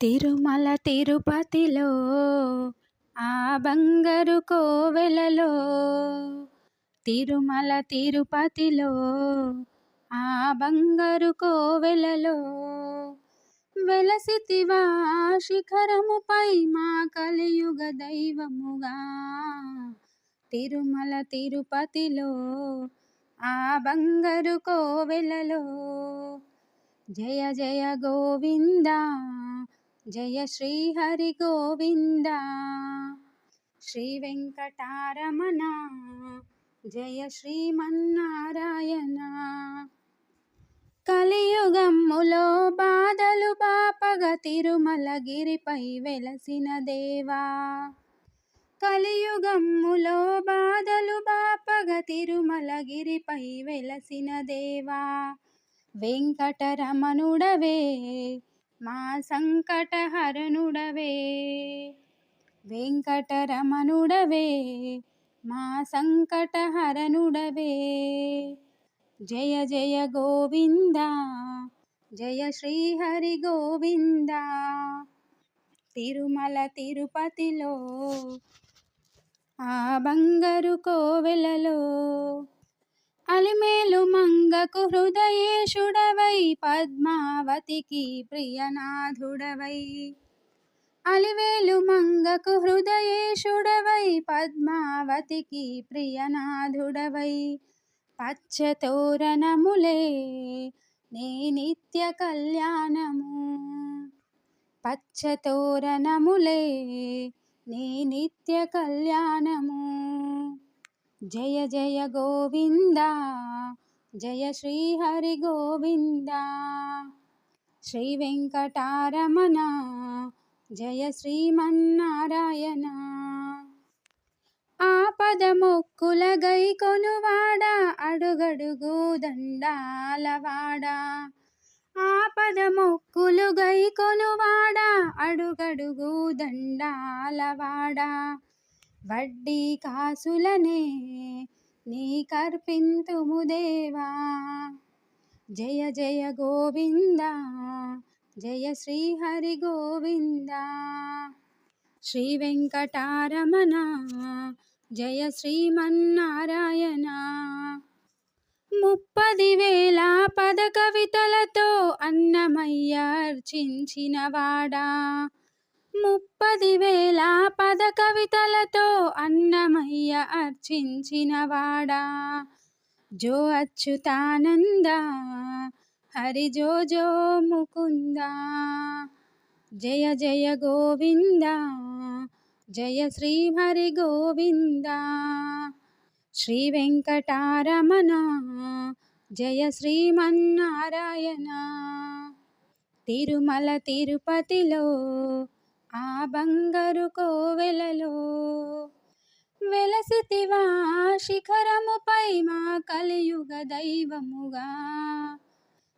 తిరుమల తిరుపతిలో ఆ బంగారు కోవెలలో, తిరుమల తిరుపతిలో ఆ బంగారు కోవెలలో, వెలసితివా శిఖరముపై మా కలియుగ దైవముగా. తిరుమల తిరుపతిలో ఆ బంగారు కోవెలలో, జయ జయ గోవింద జయ శ్రీ హరి గోవింద. శ్రీ వెంకటారమణ జయ శ్రీమన్నారాయణ. కలియుగమ్ములో బాధలు బాపగ తిరుమలగిరిపై వెలసిన దేవా. కలియుగమ్ములో బాధలు బాపగ తిరుమలగిరిపై వెలసిన దేవా. వెంకటరమణుడవే మా సంకటహరణుడవే, వెంకటరమణుడవే మా సంకటహరణుడవే. జయ జయ గోవింద జయ శ్రీ హరి గోవింద. తిరుమల తిరుపతిలో ఆ బంగారు కోవెలలో, అలిమేలు మంగకు హృదయేశుడవై పద్మావతికి ప్రియనాథుడవై. అలివేలు మంగకు హృదయేశుడవై పద్మావతికి ప్రియనాథుడవై. పచ్చతోరణములే నీ నిత్య కళ్యాణము, పచ్చతోరణములే నీ నిత్య కళ్యాణము. జయ జయ గోవింద జయ శ్రీ హరి గోవింద. శ్రీ వెంకటారమణ జయ శ్రీమన్నారాయణ. ఆపద మొక్కుల గై కొనువాడా అడుగడుగు దండాలవాడా. ఆపద మొక్కులు గై కొనువాడా అడుగడుగు దండాలవాడా. వడ్డీ కాసులనే నీకర్పింతుము దేవా. జయ జయ గోవింద జయ శ్రీ హరి గోవింద. శ్రీ వెంకటారమణ జయ శ్రీమన్నారాయణ. 30,000 పద కవితలతో అన్నమయ్య అర్చించినవాడా. 30,000 పద కవితలతో అన్నమయ్య అర్చించినవాడా. జో అచ్యుతానంద హరి జో జో ముకుంద. జయ జయ గోవింద జయ శ్రీ హరి గోవింద. శ్రీ వెంకటారమణ జయ శ్రీమన్నారాయణ. తిరుమల తిరుపతిలో ఆ బంగారు కోవెలలో, వెలసితివా శిఖరముపై మా కలియుగ దైవముగా.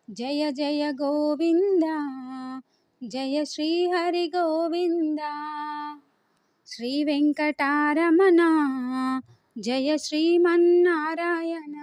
జయ జయ గోవింద జయ శ్రీ హరి గోవింద. శ్రీ వెంకటారమణ జయ శ్రీమన్నారాయణ.